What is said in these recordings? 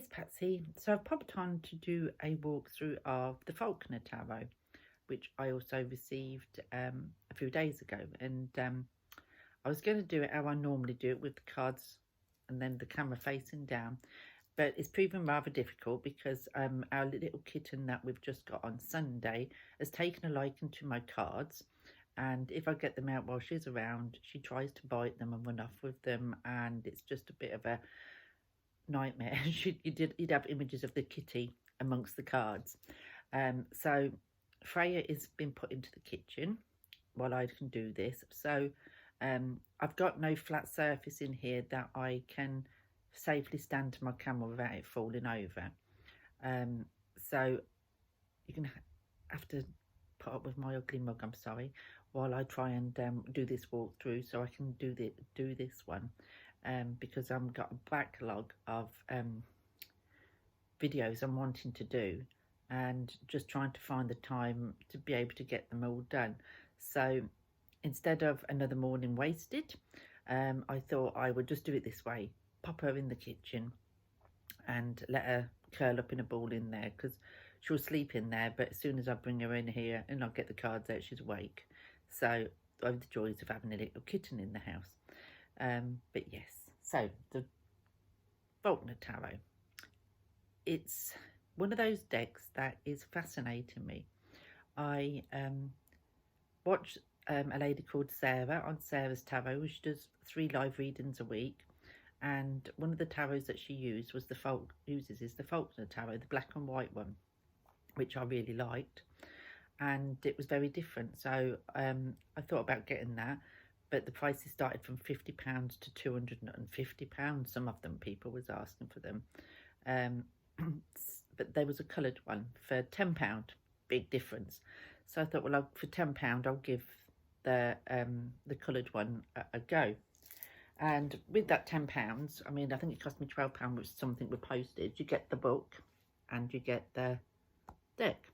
it's Patsy. So I've popped on to do a walkthrough of the Faulkner tarot, which I also received a few days ago. And I was going to do it how I normally do it, with the cards and then the camera facing down. But it's proven rather difficult because our little kitten that we've just got on Sunday has taken a liking to my cards. And if I get them out while she's around, she tries to bite them and run off with them. And it's just a bit of a nightmare. You'd have images of the kitty amongst the cards. So Freya is being put into the kitchen while I can do this. So I've got no flat surface in here that I can safely stand to my camera without it falling over. So you're going to have to put up with my ugly mug, I'm sorry, while I try and do this walkthrough so I can do this one. Because I've got a backlog of videos I'm wanting to do and just trying to find the time to be able to get them all done. So instead of another morning wasted, I thought I would just do it this way. Pop her in the kitchen and let her curl up in a ball in there, because she'll sleep in there, but as soon as I bring her in here and I'll get the cards out, she's awake. So I have the joys of having a little kitten in the house. But yes, so the Faulkner Tarot, it's one of those decks that is fascinating me. I watch a lady called Sarah on Sarah's Tarot, which does 3 live readings a week, and one of the tarots that she used was the Faulkner Tarot, the black and white one, which I really liked, and it was very different. So I thought about getting that. But the prices started from £50 to £250. Some of them, people was asking for them. But there was a coloured one for £10. Big difference. So I thought, well, for £10, I'll give the coloured one a go. And with that £10, I mean, I think it cost me £12 with something with postage. You get the book and you get the deck.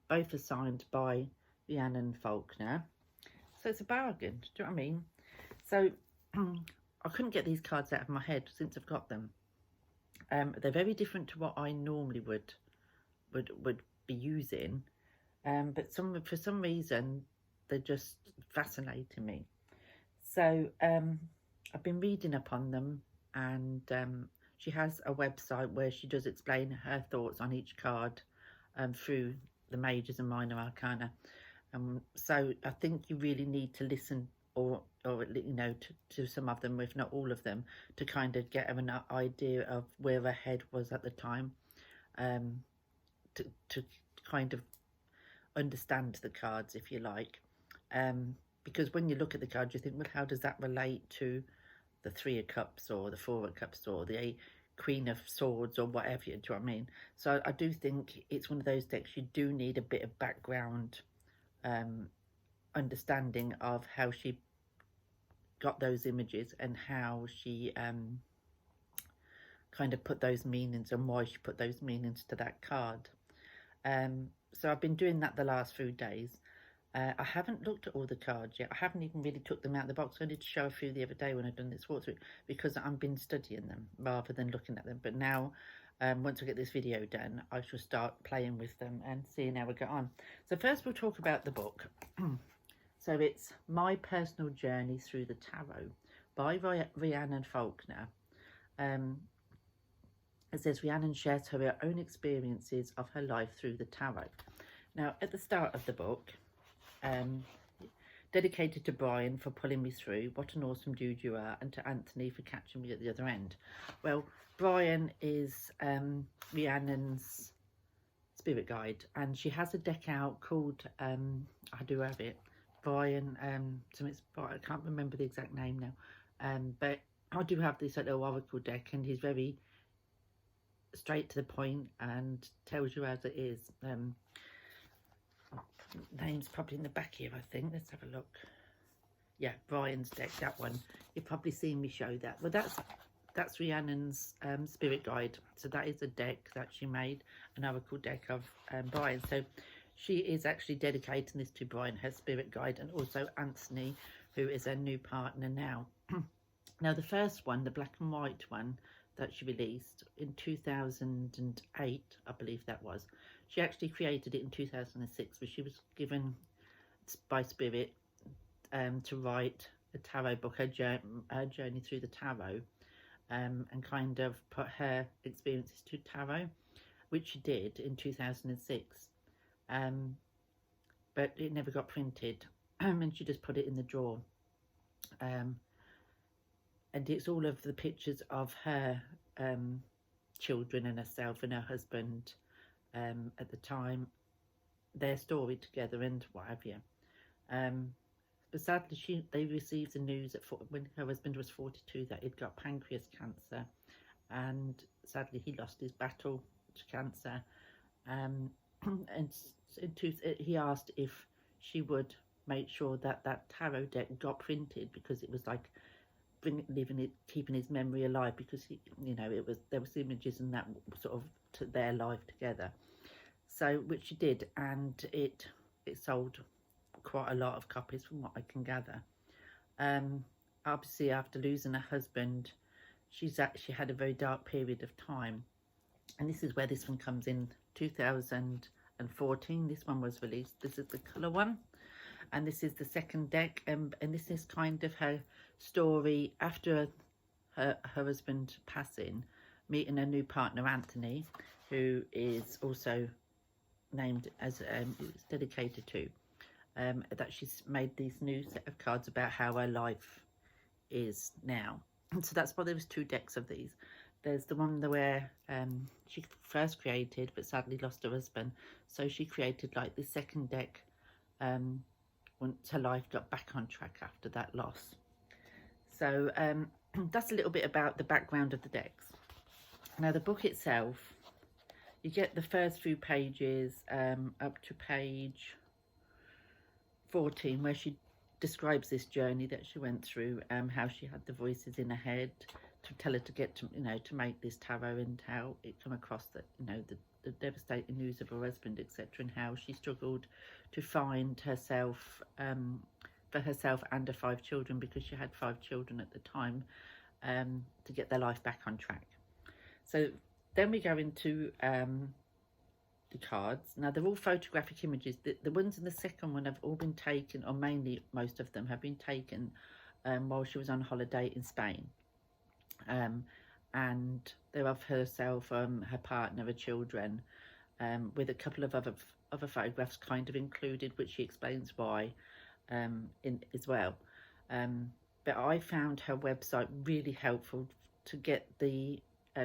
Both are signed by Rhiannon Faulkner. So it's a bargain, do you know what I mean? So I couldn't get these cards out of my head since I've got them. They're very different to what I normally would be using. But for some reason, they're just fascinating me. So I've been reading up on them, and she has a website where she does explain her thoughts on each card through the majors and minor arcana. So I think you really need to listen, or you know, to some of them, if not all of them, to kind of get an idea of where her head was at the time, to kind of understand the cards, if you like. Because when you look at the cards, you think, well, how does that relate to the 3 of Cups or the 4 of Cups or the Queen of Swords or whatever, do you know what I mean? So I do think it's one of those decks you do need a bit of background understanding of how she got those images and how she kind of put those meanings and why she put those meanings to that card. So I've been doing that the last few days. I haven't looked at all the cards yet. I haven't even really took them out of the box. I did show a few the other day when I've done this walkthrough, because I've been studying them rather than looking at them. But now, once I get this video done, I shall start playing with them and seeing how we get on. So first we'll talk about the book. So it's My Personal Journey Through the Tarot by Rhiannon Faulkner. It says Rhiannon shares her own experiences of her life through the tarot. Now, at the start of the book, dedicated to Brian for pulling me through, what an awesome dude you are, and to Anthony for catching me at the other end. Well, Brian is Rhiannon's spirit guide, and she has a deck out called, I do have it, Brian, I can't remember the exact name now, but I do have this little oracle deck, and he's very straight to the point and tells you as it is. Name's probably in the back here, I think. Let's have a look. Yeah, Brian's deck, that one. You've probably seen me show that. Well, that's Rhiannon's spirit guide. So that is a deck that she made, an oracle deck of Brian. So she is actually dedicating this to Brian, her spirit guide, and also Anthony, who is her new partner now. Now the first one, the black and white one that she released in 2008, I believe that was, she actually created it in 2006, but she was given by Spirit to write a tarot book, her journey through the tarot, and kind of put her experiences to tarot, which she did in 2006. But it never got printed, and she just put it in the drawer. And it's all of the pictures of her children and herself and her husband at the time, their story together and what have you. But sadly, they received the news when her husband was 42 that he'd got pancreas cancer, and sadly he lost his battle to cancer. And he asked if she would make sure that that tarot deck got printed, because it was like keeping his memory alive, because there was images and that sort of took their life together. So which she did, and it sold quite a lot of copies from what I can gather. Obviously after losing her husband, she's actually had a very dark period of time, and this is where this one comes in. 2014 this one was released. This is the colour one, and this is the second deck, and this is kind of her story after her husband passing, meeting a new partner, Anthony, who is also named as it's dedicated to, that she's made these new set of cards about how her life is now. And so that's why there was two decks of these. There's the one where she first created but sadly lost her husband, so she created like the second deck once her life got back on track after that loss. So that's a little bit about the background of the decks. Now the book itself, you get the first few pages up to page 14, where she describes this journey that she went through, how she had the voices in her head to tell her to get to, to make this tarot, and how it come across that, the devastating news of her husband, etc., and how she struggled to find herself, for herself and her 5 children, because she had 5 children at the time, to get their life back on track. So then we go into the cards. Now they're all photographic images. The ones in the second one have all been taken, or mainly most of them have been taken while she was on holiday in Spain. And they're of herself, her partner, her children, with a couple of other photographs kind of included, which she explains why in as well. But I found her website really helpful to get the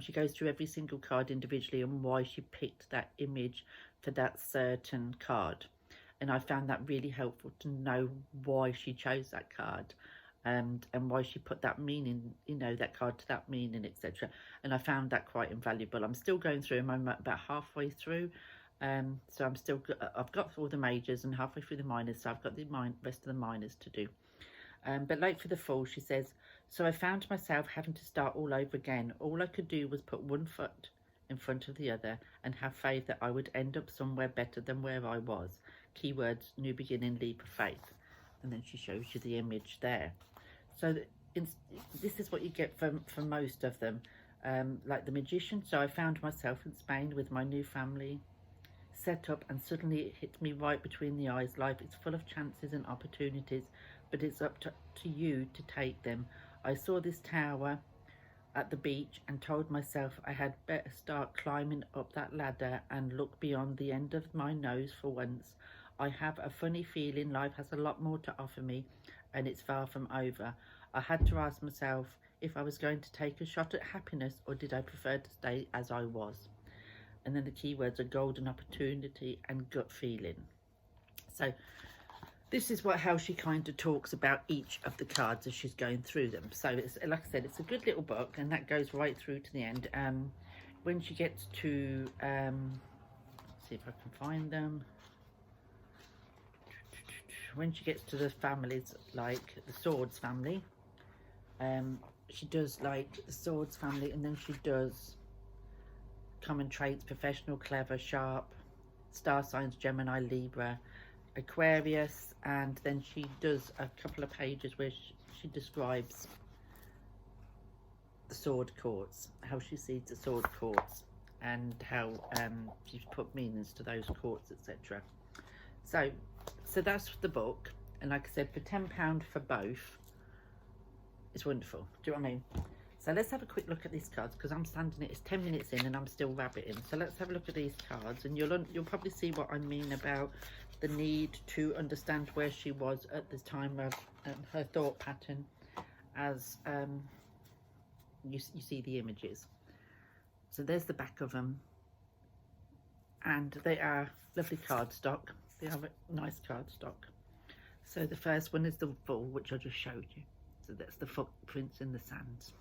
she goes through every single card individually and why she picked that image for that certain card, and I found that really helpful to know why she chose that card, and why she put that meaning, that card to that meaning, etc. And I found that quite invaluable. I'm still going through them. I'm about halfway through, so I've got all the majors and halfway through the minors, so I've got the rest of the minors to do. But like for the full, she says, so I found myself having to start all over again. All I could do was put one foot in front of the other and have faith that I would end up somewhere better than where I was. Keywords: new beginning, leap of faith. And then she shows you the image there. So this is what you get from most of them. Like the Magician. So I found myself in Spain with my new family set up, and suddenly it hit me right between the eyes. Life is full of chances and opportunities, but it's up to you to take them. I saw this tower at the beach and told myself I had better start climbing up that ladder and look beyond the end of my nose for once. I have a funny feeling life has a lot more to offer me, and it's far from over. I had to ask myself if I was going to take a shot at happiness, or did I prefer to stay as I was. And then the keywords are golden opportunity and gut feeling. So this is how she kind of talks about each of the cards as she's going through them. So it's, like I said, it's a good little book, and that goes right through to the end. When she gets to, let's see if I can find them. When she gets to the families, like the Swords family, she does like the Swords family, and then she does common traits: professional, clever, sharp, star signs: Gemini, Libra, Aquarius. And then she does a couple of pages where she describes the sword courts, how she sees the sword courts, and how she's put meanings to those courts, etc. So that's the book, and like I said, for £10 for both, it's wonderful. Do you know what I mean? So let's have a quick look at these cards, because I'm standing it. It's 10 minutes in and I'm still rabbiting. So let's have a look at these cards, and you'll probably see what I mean about the need to understand where she was at the time of her thought pattern, as you see the images. So there's the back of them, and they are lovely cardstock. They are nice cardstock. So the first one is the bull, which I just showed you. So that's the footprints in the sands.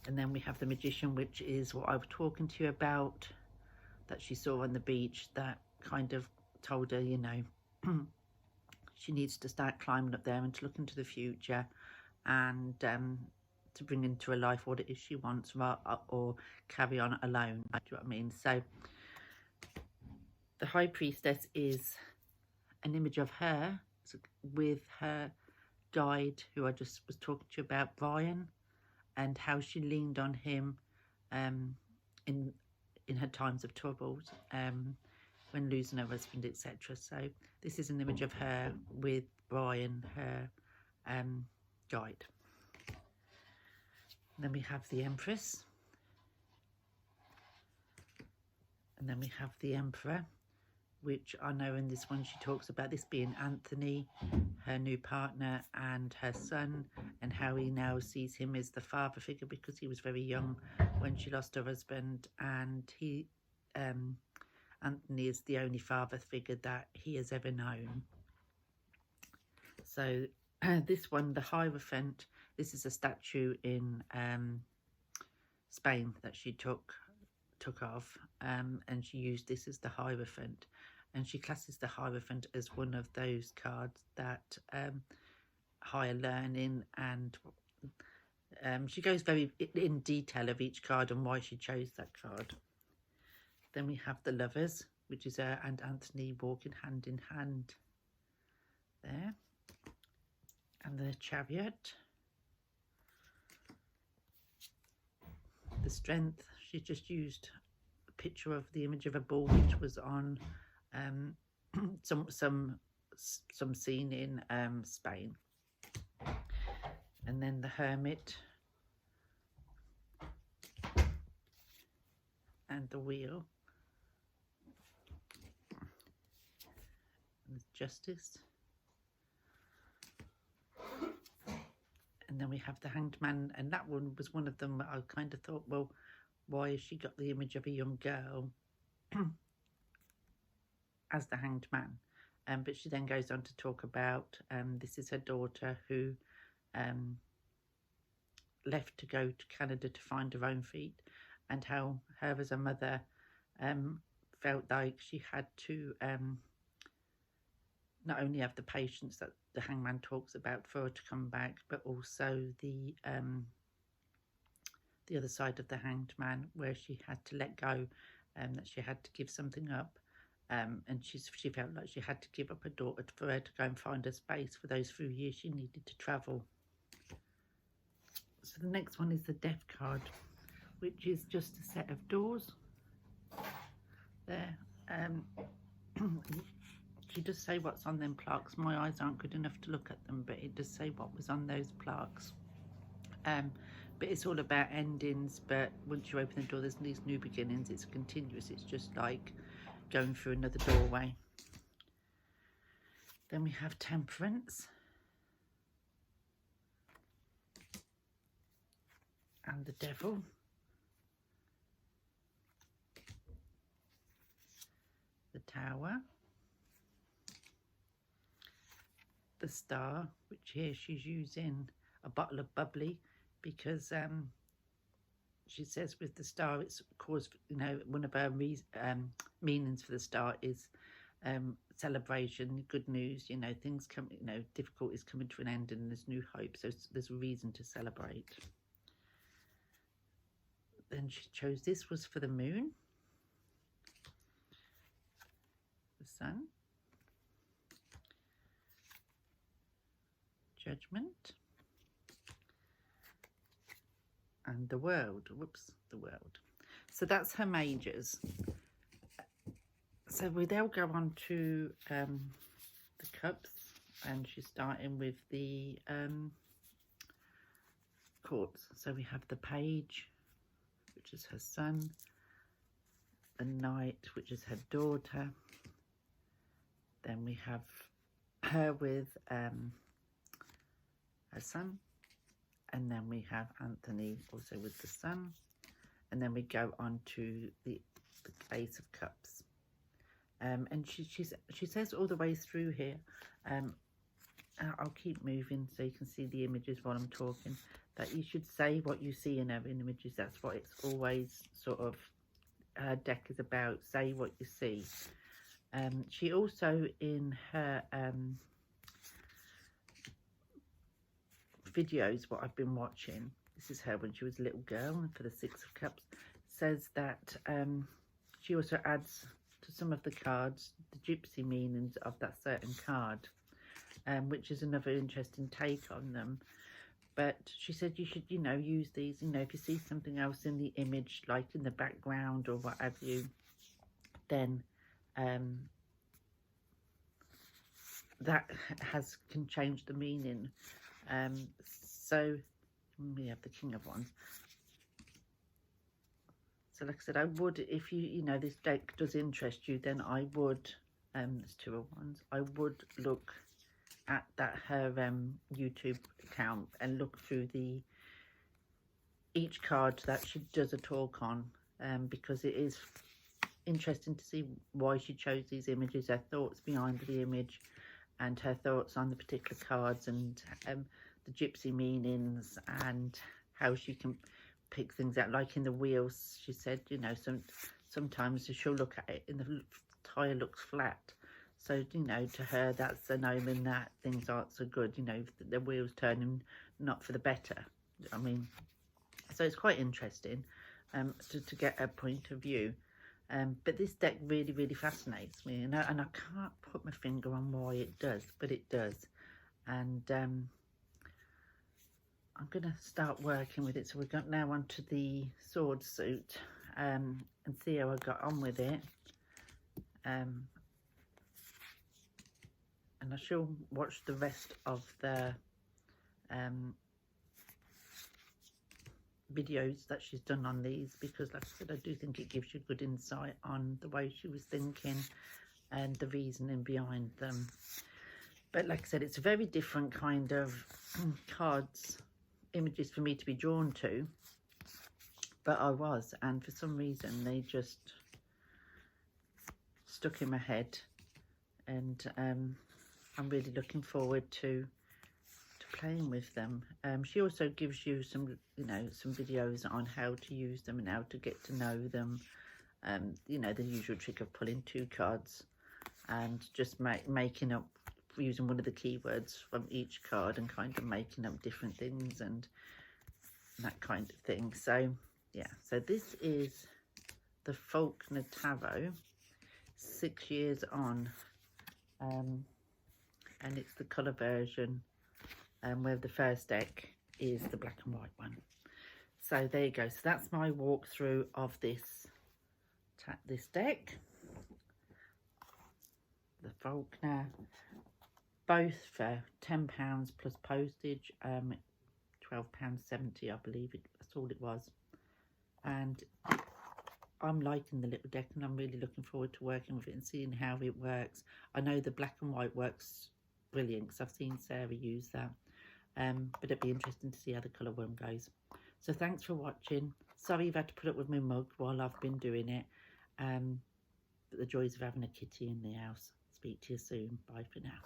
And then we have the magician, which is what I was talking to you about, that she saw on the beach, that kind of told her, you know, she needs to start climbing up there and to look into the future, and to bring into her life what it is she wants, or carry on alone. Do you know what I mean? So the high priestess is an image of her with her guide, who I just was talking to you about, Brian, and how she leaned on him in her times of troubles, when losing her husband, etc. So this is an image of her with Brian, her guide. And then we have the Empress, and then we have the Emperor, which I know in this one she talks about this being Anthony, her new partner, and her son, and how he now sees him as the father figure, because he was very young when she lost her husband, and Anthony is the only father figure that he has ever known. So this one, the Hierophant, this is a statue in Spain that she took off, and she used this as the Hierophant, and she classes the Hierophant as one of those cards that higher learning, and she goes very in detail of each card and why she chose that card. Then we have the Lovers, which is her and Anthony walking hand in hand there, and the Chariot, the Strength. She just used a picture of the image of a bull, which was on some scene in Spain. And then the Hermit and the Wheel, and the Justice. And then we have the Hanged Man, and that one was one of them that I kind of thought, well, why has she got the image of a young girl as the Hanged Man? But she then goes on to talk about this is her daughter, who left to go to Canada to find her own feet, and how her as a mother felt like she had to not only have the patience that the hangman talks about for her to come back, but also the other side of the hanged man, where she had to let go, and that she had to give something up, and she felt like she had to give up her daughter for her to go and find her space for those few years she needed to travel. So the next one is the Death card, which is just a set of doors there. She does say what's on them plaques. My eyes aren't good enough to look at them, but it does say what was on those plaques. But it's all about endings, but once you open the door, there's these new beginnings. It's continuous. It's just like going through another doorway. Then we have Temperance and the Devil. The Tower. The Star, which here she's using a bottle of bubbly, because she says with the star, it's caused, you know, one of her meanings for the star is celebration, good news, you know, things come, you know, difficulties coming to an end and there's new hope, so there's a reason to celebrate. Then she chose this was for the moon, the sun, Judgment, and the world. Whoops, the world. So that's her majors. So we now go on to the cups, and she's starting with the courts. So we have the page, which is her son, the knight, which is her daughter. Then we have her with her son, and then we have Anthony also with the son, and then we go on to the Ace of Cups. And she says all the way through here, I'll keep moving so you can see the images while I'm talking, that you should say what you see in her images. That's what it's always sort of, her deck is about, say what you see. She also, in her videos, what I've been watching, this is her when she was a little girl for the Six of Cups, says that she also adds to some of the cards the gypsy meanings of that certain card, which is another interesting take on them. But she said you should, you know, use these, you know, if you see something else in the image, like in the background or what have you, then that can change the meaning. So we have the King of Wands. So like I said, I would, if you know, this deck does interest you, then I would, there's Two of Wands, I would look at her YouTube account and look through each card that she does a talk on, because it is interesting to see why she chose these images, her thoughts behind the image, and her thoughts on the particular cards, and the gypsy meanings, and how she can pick things out. Like in the wheels, she said, you know, sometimes she'll look at it and the tire looks flat, so you know, to her that's an omen that things aren't so good, you know, the wheels turning not for the better. I mean, so it's quite interesting to get a point of view. But this deck really, really fascinates me, and I can't put my finger on why it does, but it does. And I'm going to start working with it. So we've got now onto the sword suit, and see how I got on with it. And I shall watch the rest of the videos that she's done on these, because like I said, I do think it gives you good insight on the way she was thinking and the reasoning behind them. But like I said, it's a very different kind of cards, images for me to be drawn to, but I was, and for some reason they just stuck in my head, and I'm really looking forward to playing with them. She also gives you some, you know, some videos on how to use them and how to get to know them. You know, the usual trick of pulling two cards and just making up, using one of the keywords from each card and kind of making up different things and that kind of thing. So yeah, so this is the Faulkner Tarot, 6 years on, and it's the colour version, where the first deck is the black and white one. So there you go. So that's my walkthrough of this deck, the Faulkner, both for £10 plus postage, £12.70 I believe that's all it was. And I'm liking the little deck, and I'm really looking forward to working with it and seeing how it works. I know the black and white works brilliant because I've seen Sarah use that. But it'd be interesting to see how the colour one goes. So thanks for watching. Sorry you've had to put up with my mug while I've been doing it. But the joys of having a kitty in the house. Speak to you soon. Bye for now.